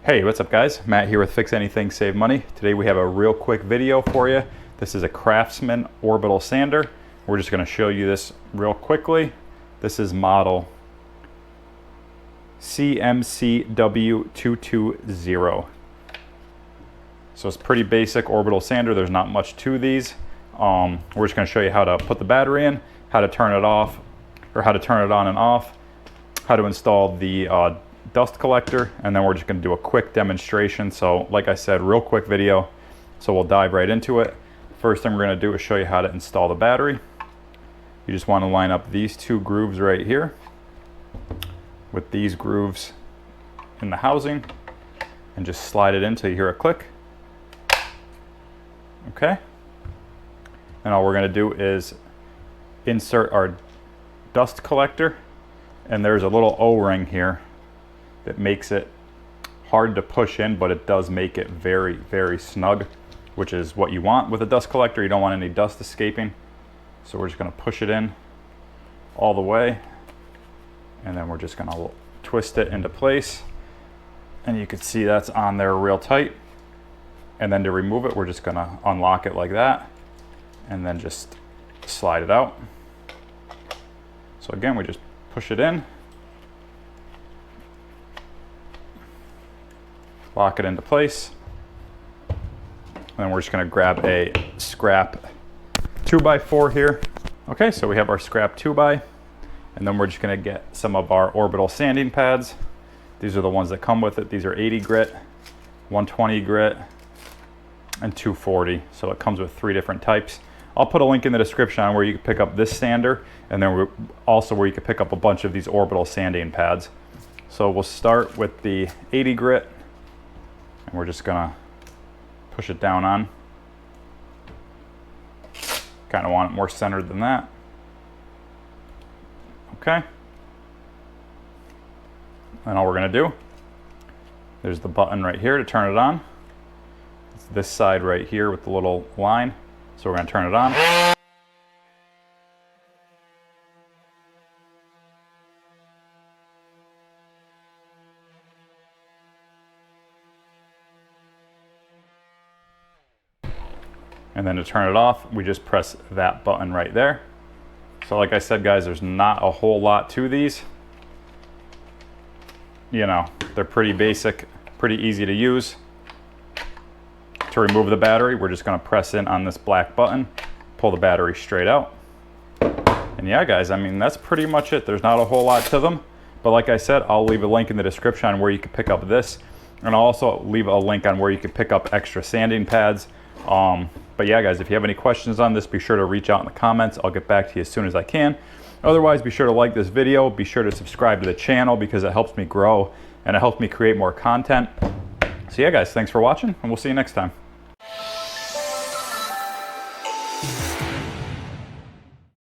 Hey, what's up guys? Matt here with Fix Anything Save Money. Today we have a real quick video for you. This is a Craftsman Orbital sander. We're just going to show you this real quickly. This is model CMCW220. So it's pretty basic orbital sander. There's not much to these. We're just going to show you how to put the battery in, how to turn it off, or how to turn it on and off, how to install the dust collector, and then we're just going to do a quick demonstration. So like I said, real quick video, so we'll dive right into it. First thing we're going to do is show you how to install the battery. You just want to line up these two grooves right here with these grooves in the housing and just slide it in until you hear a click. Okay, and all we're going to do is insert our dust collector, and there's a little O-ring here that makes it hard to push in, but it does make it very, very snug, which is what you want with a dust collector. You don't want any dust escaping. So we're just going to push it in all the way, and then we're just going to twist it into place, and you can see that's on there real tight. And then to remove it, we're just going to unlock it like that and then just slide it out. So again, we just push it in, lock it into place, and then we're just going to grab a scrap 2x4 here. Okay, so we have our scrap 2x, and then we're just going to get some of our orbital sanding pads. These are the ones that come with it. These are 80 grit, 120 grit, and 240. So it comes with 3 different types. I'll put a link in the description on where you can pick up this sander, and then also where you can pick up a bunch of these orbital sanding pads. So we'll start with the 80 grit, and we're just gonna push it down on. Kind of want it more centered than that. Okay. And all we're gonna do, there's the button right here to turn it on. It's this side right here with the little line. So we're gonna turn it on. And then to turn it off, we just press that button right there. So like I said, guys, there's not a whole lot to these. You know, they're pretty basic, pretty easy to use. To remove the battery, we're just gonna press in on this black button, pull the battery straight out. And yeah, guys, I mean, that's pretty much it. There's not a whole lot to them. But like I said, I'll leave a link in the description on where you can pick up this. And I'll also leave a link on where you can pick up extra sanding pads. But yeah, guys, if you have any questions on this, be sure to reach out in the comments. I'll get back to you as soon as I can. Otherwise, be sure to like this video. Be sure to subscribe to the channel because it helps me grow and it helps me create more content. So yeah, guys, thanks for watching, and we'll see you next time.